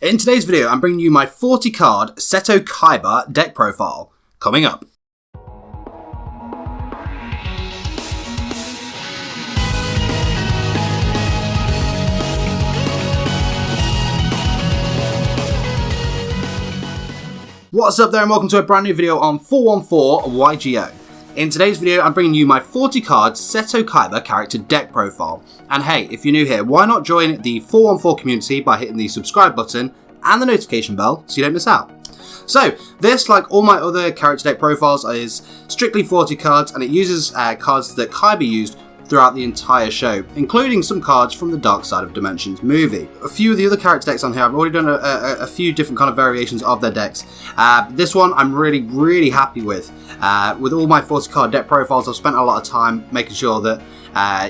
In today's video, I'm bringing you my 40 card Seto Kaiba Deck Profile. Coming up. What's up there and welcome to a brand new video on 414 YGO. In today's video, I'm bringing you my 40 card Seto Kaiba character deck profile. And hey, if you're new here, why not join the 414 community by hitting the subscribe button and the notification bell so you don't miss out. So this, like all my other character deck profiles, is strictly 40 cards, and it uses cards that Kaiba used throughout the entire show, including some cards from the Dark Side of Dimensions movie. A few of the other character decks on here, I've already done a few different kind of variations of their decks. This one I'm really happy with. With all my 40 card deck profiles, I've spent a lot of time making sure that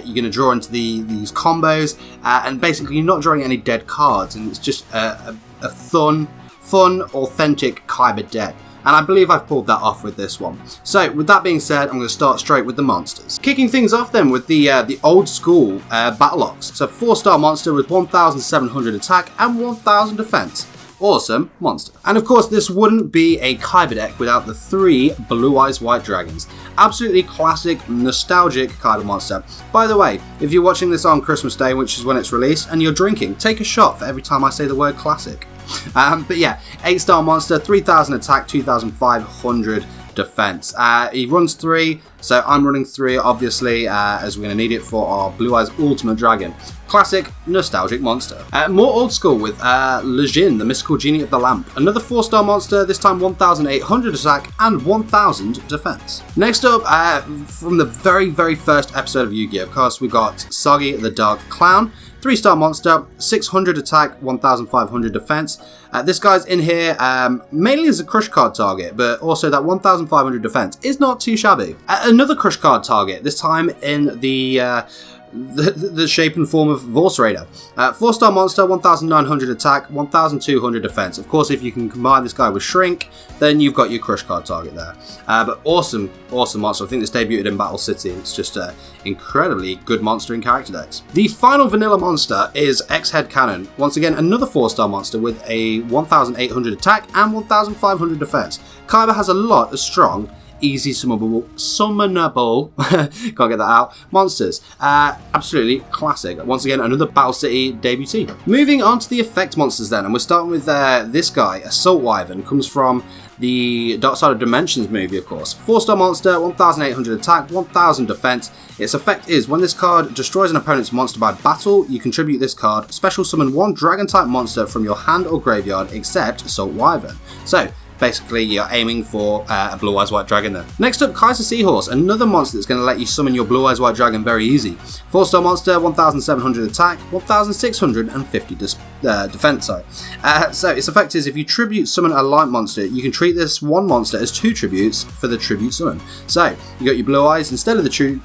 you're going to draw into these combos, and basically you're not drawing any dead cards, and it's just a fun, authentic Kaiba deck. And I believe I've pulled that off with this one. So with that being said, I'm going to start straight with the monsters. Kicking things off then with the old school Battle Ox. It's a 4-star monster with 1,700 attack and 1,000 defense. Awesome monster. And of course this wouldn't be a Kaiba deck without the 3 Blue Eyes White Dragons. Absolutely classic, nostalgic Kaiba monster. By the way, if you're watching this on Christmas Day, which is when it's released, and you're drinking, take a shot for every time I say the word classic. But yeah, 8-star monster, 3,000 attack, 2,500 defense. He runs 3, so I'm running 3 obviously, as we're going to need it for our Blue Eyes Ultimate Dragon. Classic, nostalgic monster. More old school with Lejin, the Mystical Genie of the Lamp. Another 4-star monster, this time 1,800 attack and 1,000 defense. Next up, from the very first episode of Yu-Gi-Oh! Of course, we got Sagi the Dark Clown. 3-star monster, 600 attack, 1,500 defense. This guy's in here mainly as a crush card target, but also that 1,500 defense is not too shabby. Another crush card target, this time in the shape and form of Vorse Raider. 4-star monster, 1,900 attack, 1,200 defense. Of course, if you can combine this guy with Shrink, then you've got your crush card target there. But awesome monster. I think this debuted in Battle City. It's just an incredibly good monster in character decks. The final vanilla monster is X-Head Cannon. Once again, another 4-star monster with a 1,800 attack and 1,500 defense. Kaiba has a lot of strong, easy summonable, can't get that out, monsters. Absolutely classic. Once again, another Battle City debutee. Moving on to the effect monsters then, and we're starting with this guy, Assault Wyvern. Comes from the Dark Side of Dimensions movie, of course. 4-star monster, 1,800 attack, 1,000 defense. Its effect is, when this card destroys an opponent's monster by battle, you contribute this card, special summon 1 dragon-type monster from your hand or graveyard, except Assault Wyvern. So, basically, you're aiming for a Blue Eyes White Dragon there. Next up, Kaiser Seahorse, another monster that's going to let you summon your Blue Eyes White Dragon very easy. 4-star monster, 1,700 attack, 1,650 defense. So its effect is, if you tribute summon a light monster, you can treat this one monster as 2 tributes for the tribute summon. So you got your Blue Eyes, instead of the 2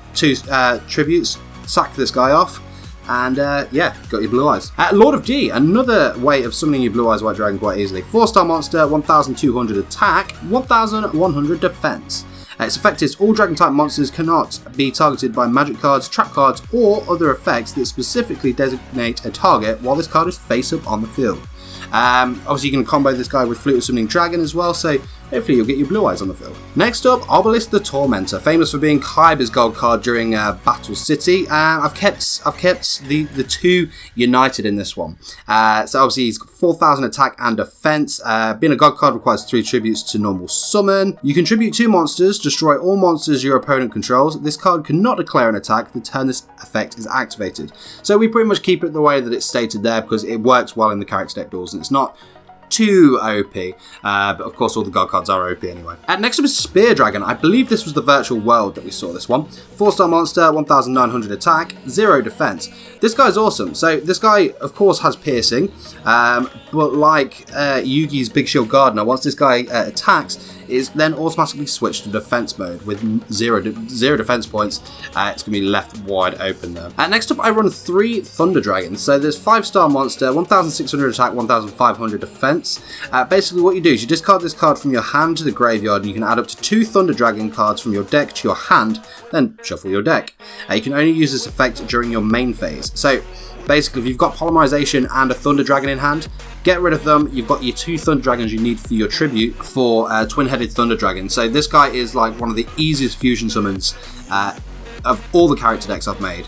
tributes, sack this guy off. And yeah, got your Blue Eyes. Lord of D, another way of summoning your Blue Eyes White Dragon quite easily. 4-star monster, 1,200 attack, 1,100 defense. Its effect is, all dragon type monsters cannot be targeted by magic cards, trap cards, or other effects that specifically designate a target while this card is face up on the field. Obviously you can combo this guy with Flute of Summoning Dragon as well, so hopefully you'll get your Blue Eyes on the field. Next up, Obelisk the Tormentor, famous for being Kaiba's gold card during Battle City. I've kept the 2 united in this one. So obviously he's got 4,000 attack and defense. Being a god card requires 3 tributes to normal summon. You contribute 2 monsters, destroy all monsters your opponent controls. This card cannot declare an attack the turn this effect is activated. So we pretty much keep it the way that it's stated there because it works well in the character deck duels, and it's not too OP, but of course all the god cards are OP anyway. Next up is Spear Dragon. I believe this was the virtual world that we saw this one. 4-star monster, 1,900 attack, 0 defense. This guy's awesome. So this guy of course has piercing, but like Yugi's Big Shield Gardener, once this guy attacks, is then automatically switched to defense mode with zero defense points. It's going to be left wide open there. Next up, I run 3 Thunder Dragons. So there's 5-star monster, 1,600 attack, 1,500 defense. Basically what you do is you discard this card from your hand to the graveyard, and you can add up to 2 Thunder Dragon cards from your deck to your hand, then shuffle your deck. You can only use this effect during your main phase. So Basically, if you've got Polymerization and a Thunder Dragon in hand, get rid of them. You've got your 2 Thunder Dragons you need for your tribute for Twin-Headed Thunder Dragon. So this guy is like one of the easiest fusion summons of all the character decks I've made.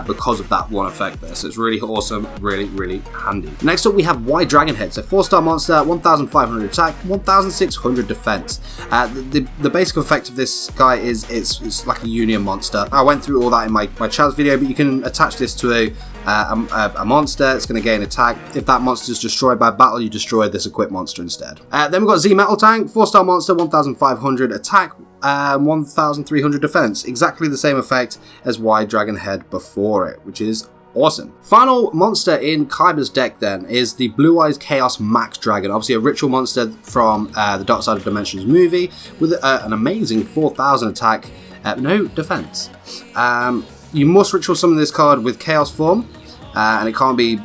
Because of that one effect there. So it's really awesome, really handy. Next up we have White Dragon Head. So 4-star monster, 1500 attack, 1600 defense. The basic effect of this guy is it's like a union monster. I went through all that in my Chaz video, but you can attach this to a monster. It's going to gain attack. If that monster is destroyed by battle, you destroy this equipped monster instead. Then we've got Z Metal Tank, 4-star monster, 1500 attack, 1300 defense. Exactly the same effect as Wide Dragon Head before it, which is awesome. Final monster in Kaiba's deck then is the Blue Eyes Chaos Max Dragon. Obviously a ritual monster from the Dark Side of Dimensions movie with an amazing 4000 attack, no defense. You must ritual summon this card with Chaos form, and it can't be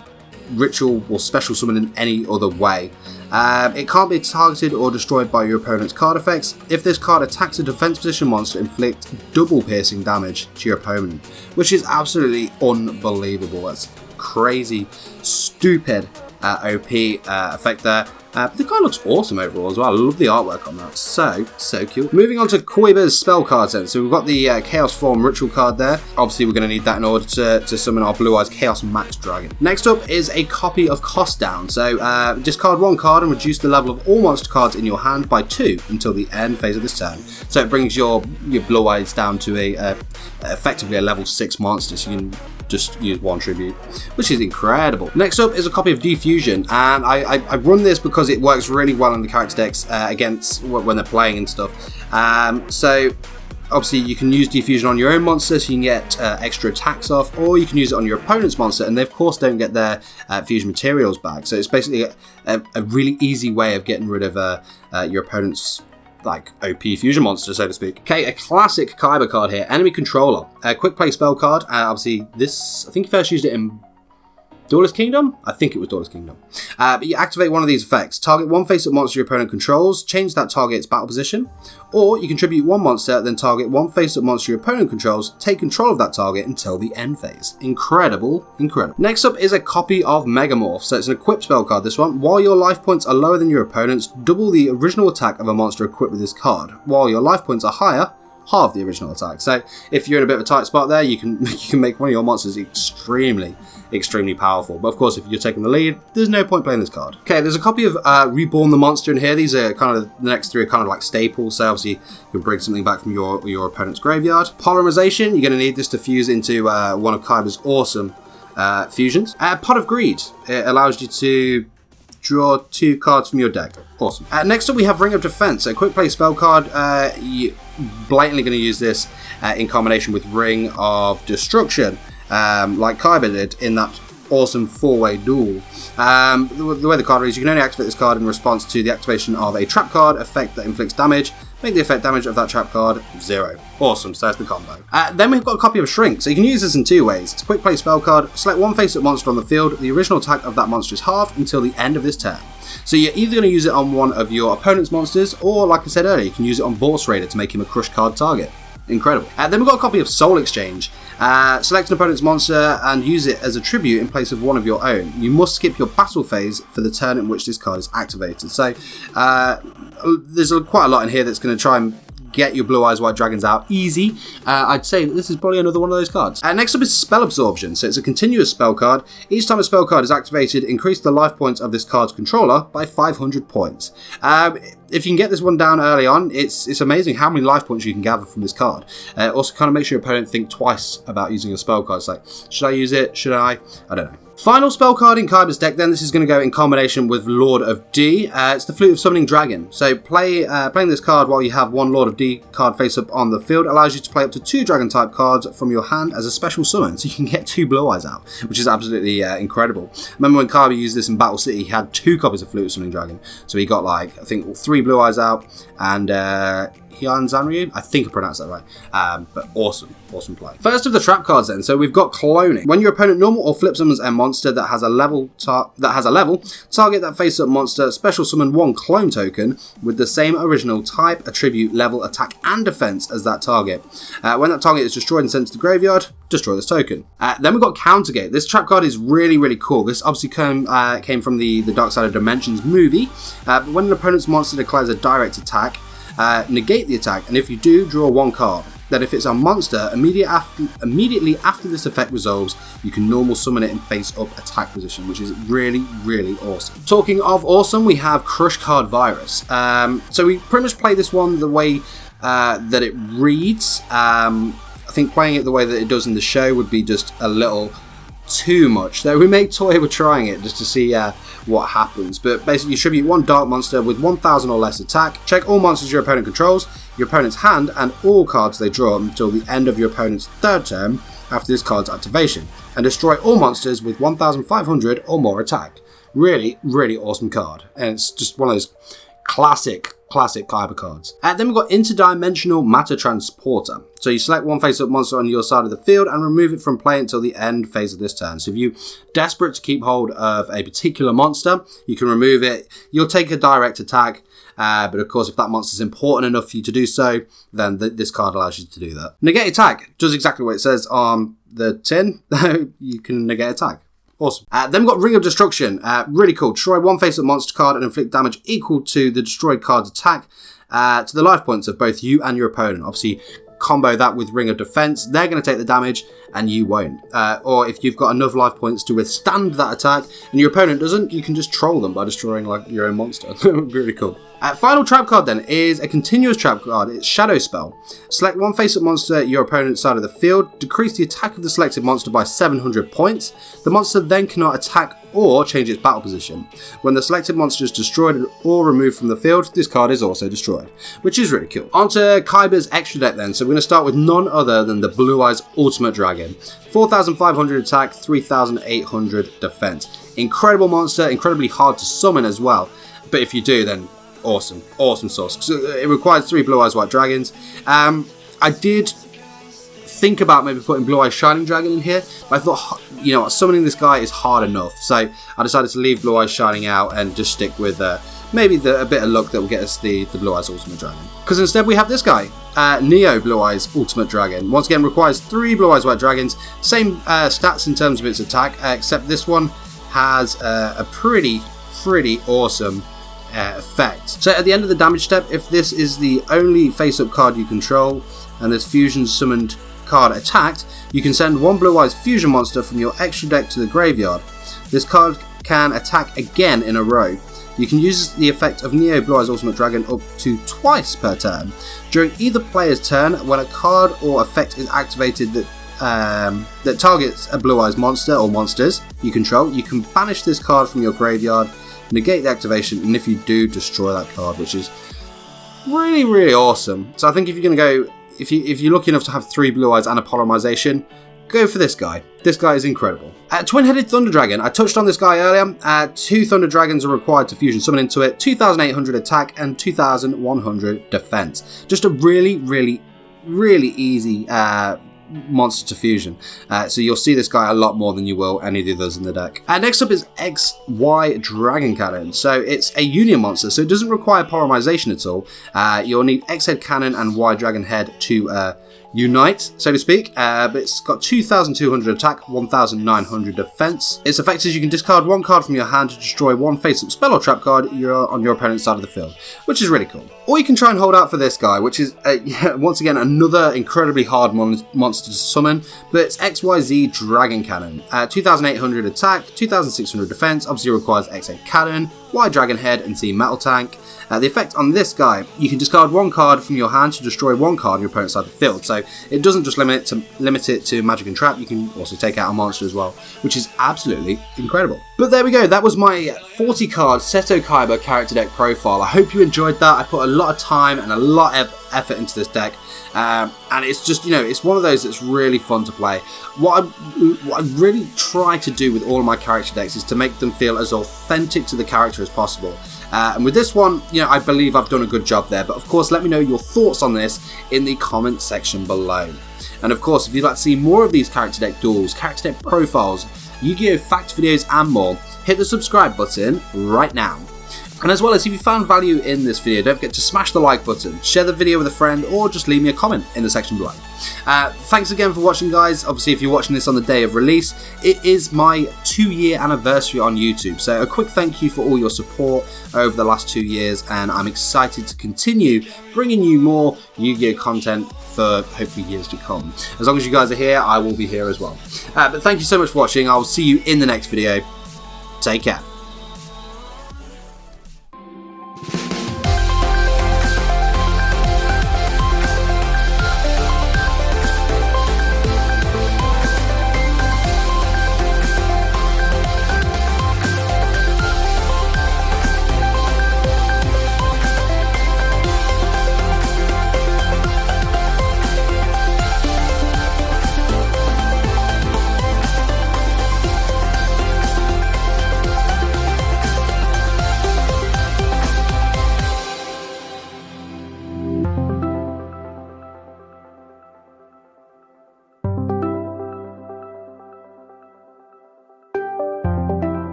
ritual or special summon in any other way. It can't be targeted or destroyed by your opponent's card effects. If this card attacks a defense position monster, inflict double piercing damage to your opponent, which is absolutely unbelievable. That's crazy, stupid OP effect there. The card looks awesome overall as well. I love the artwork on that. So cute. Moving on to Kaiba's spell cards then. So we've got the Chaos Form Ritual card there. Obviously we're going to need that in order to summon our Blue Eyes Chaos Max Dragon. Next up is a copy of Cost Down. So discard 1 card and reduce the level of all monster cards in your hand by 2 until the end phase of this turn. So it brings your Blue Eyes down to effectively a level 6 monster. So you can just use 1 tribute, which is incredible. Next up is a copy of Defusion, and I run this because it works really well in the character decks against when they're playing and stuff. So obviously you can use Defusion on your own monster, so you can get extra attacks off, or you can use it on your opponent's monster, and they of course don't get their fusion materials back. So it's basically a really easy way of getting rid of your opponent's like OP fusion monster, so to speak. Okay, a classic Kaiba card here, Enemy Controller. A quick play spell card. Obviously this, I think you first used it in Duelist Kingdom? I think it was Duelist Kingdom. But you activate one of these effects. Target 1 face-up monster your opponent controls, change that target's battle position. Or you contribute 1 monster, then target 1 face-up monster your opponent controls, take control of that target until the end phase. Incredible. Next up is a copy of Megamorph. So it's an equipped spell card, this one. While your life points are lower than your opponent's, double the original attack of a monster equipped with this card. While your life points are higher, halve the original attack. So if you're in a bit of a tight spot there, you can make one of your monsters extremely powerful. But of course, if you're taking the lead, there's no point playing this card. Okay, there's a copy of Reborn the Monster in here. These are kind of, the next 3 are kind of like staples. So obviously you can bring something back from your opponent's graveyard. Polymerization, you're going to need this to fuse into one of Kaiba's awesome fusions. Pot of Greed, it allows you to draw 2 cards from your deck. Awesome. Next up we have Ring of Defense, a quick play spell card. You're blatantly going to use this in combination with Ring of Destruction, like Kaiba did in that awesome 4-way duel. The way the card reads, you can only activate this card in response to the activation of a trap card effect that inflicts damage. Make the effect damage of that trap card 0. Awesome, so that's the combo. Then we've got a copy of Shrink, so you can use this in 2 ways. It's a quick play spell card, select 1 face-up monster on the field, the original attack of that monster is halved until the end of this turn. So you're either going to use it on one of your opponent's monsters, or like I said earlier, you can use it on Vorse Raider to make him a crush card target. Incredible. Then we've got a copy of Soul Exchange. Select an opponent's monster and use it as a tribute in place of one of your own. You must skip your battle phase for the turn in which this card is activated. So there's quite a lot in here that's going to try and get your Blue Eyes White Dragons out easy. I'd say this is probably another one of those cards. Next up is Spell Absorption. So it's a continuous spell card. Each time a spell card is activated, increase the life points of this card's controller by 500 points. If you can get this one down early on, it's amazing how many life points you can gather from this card. Also kind of makes your opponent think twice about using a spell card. It's like, should I use it? Should I? I don't know. Final spell card in Kaiba's deck then, this is going to go in combination with Lord of D. It's the Flute of Summoning Dragon. So playing this card while you have 1 Lord of D card face up on the field allows you to play up to 2 Dragon type cards from your hand as a special summon, so you can get 2 Blue Eyes out, which is absolutely incredible. Remember when Kaiba used this in Battle City, he had 2 copies of Flute of Summoning Dragon, so he got like, I think 3 Blue Eyes out, and Zanryu. I think I pronounced that right. But awesome play. First of the trap cards then. So we've got cloning. When your opponent normal or flip summons a monster that has a level, target that face-up monster, special summon 1 clone token with the same original type, attribute, level, attack, and defense as that target. When that target is destroyed and sent to the graveyard, destroy this token. Then we've got Countergate. This trap card is really cool. This obviously came from the Dark Side of Dimensions movie. But when an opponent's monster declares a direct attack, negate the attack, and if you do, draw 1 card. Then if it's a monster, immediately after this effect resolves, you can normal summon it in face-up attack position, which is really awesome. Talking of awesome, we have Crush Card Virus. So we pretty much play this one the way that it reads. I think playing it the way that it does in the show would be just a little too much. Though we may toy with trying it just to see what happens. But basically, you tribute 1 dark monster with 1000 or less attack. Check all monsters your opponent controls, your opponent's hand, and all cards they draw until the end of your opponent's 3rd turn after this card's activation, and destroy all monsters with 1500 or more attack. Really awesome card, and it's just one of those classic Kaiba cards. Then we've got Interdimensional Matter Transporter. So you select 1 face-up monster on your side of the field and remove it from play until the end phase of this turn. So if you're desperate to keep hold of a particular monster, you can remove it. You'll take a direct attack, but of course if that monster is important enough for you to do so, then this card allows you to do that. Negate attack does exactly what it says on the tin. You can negate attack. Awesome. Then we've got Ring of Destruction. Really cool. Destroy 1 face-up monster card and inflict damage equal to the destroyed card's attack to the life points of both you and your opponent. Obviously, combo that with Ring of Defense. They're going to take the damage and you won't. Or if you've got enough life points to withstand that attack and your opponent doesn't, you can just troll them by destroying like your own monster. Really cool. Final trap card then is a continuous trap card. It's Shadow Spell. Select 1 face-up monster at your opponent's side of the field. Decrease the attack of the selected monster by 700 points. The monster then cannot attack or change its battle position. When the selected monster is destroyed or removed from the field, this card is also destroyed, which is really cool. On to Kaiba's extra deck then. So we're going to start with none other than the Blue Eyes Ultimate Dragon. 4500 attack, 3800 defense. Incredible monster, incredibly hard to summon as well. But if you do, then awesome sauce. So it requires 3 Blue Eyes White Dragons. I did think about maybe putting Blue Eyes Shining Dragon in here, but I thought, you know, summoning this guy is hard enough. So I decided to leave Blue Eyes Shining out and just stick with maybe a bit of luck that will get us the Blue Eyes Ultimate Dragon. Because instead we have this guy, Neo Blue Eyes Ultimate Dragon. Once again, requires 3 Blue Eyes White Dragons. Same stats in terms of its attack, except this one has a pretty awesome effect. So at the end of the damage step, if this is the only face-up card you control and this fusion summoned card attacked, you can send 1 Blue Eyes fusion monster from your extra deck to the graveyard. This card can attack again in a row. You can use the effect of Neo Blue Eyes Ultimate Dragon up to twice per turn. During either player's turn, when a card or effect is activated that targets a Blue Eyes monster or monsters you control, you can banish this card from your graveyard, negate the activation, and if you do, destroy that card, which is really awesome. So I think if you're going to go, if you're lucky enough to have 3 Blue Eyes and a Polymerization, go for this guy. This guy is incredible. Twin-Headed Thunder Dragon. I touched on this guy earlier. 2 Thunder Dragons are required to fusion summon into it. 2800 attack and 2100 defense. Just a really easy monster to fusion. So you'll see this guy a lot more than you will any of the others in the deck. Next up is XY Dragon Cannon. So it's a Union monster, so it doesn't require Polymerization at all. You'll need X Head Cannon and Y Dragon Head to unite, so to speak, but it's got 2200 attack, 1900 defense. Its effect is you can discard 1 card from your hand to destroy 1 face-up spell or trap card on your opponent's side of the field, which is really cool. Or you can try and hold out for this guy, which is, once again, another incredibly hard monster to summon, but it's XYZ Dragon Cannon. 2800 attack, 2600 defense, obviously requires X-Head Cannon, Y Dragon Head, and Z Metal Tank. The effect on this guy, you can discard 1 card from your hand to destroy 1 card on your opponent's side of the field. So it doesn't just limit it to magic and trap, you can also take out a monster as well, which is absolutely incredible. But there we go, that was my 40 card Seto Kaiba character deck profile. I hope you enjoyed that. I put a lot of time and a lot of effort into this deck, and it's just, you know, it's one of those that's really fun to play. What I really try to do with all of my character decks is to make them feel as authentic to the character as possible. And with this one, you know, I believe I've done a good job there. But of course, let me know your thoughts on this in the comment section below. And of course, if you'd like to see more of these character deck duels, character deck profiles, Yu-Gi-Oh! Fact videos and more, hit the subscribe button right now. And as well as, if you found value in this video, don't forget to smash the like button, share the video with a friend, or just leave me a comment in the section below. Thanks again for watching, guys. Obviously, if you're watching this on the day of release, it is my 2-year anniversary on YouTube. So a quick thank you for all your support over the last 2 years, and I'm excited to continue bringing you more Yu-Gi-Oh! Content for hopefully years to come. As long as you guys are here, I will be here as well. But thank you so much for watching. I'll see you in the next video. Take care.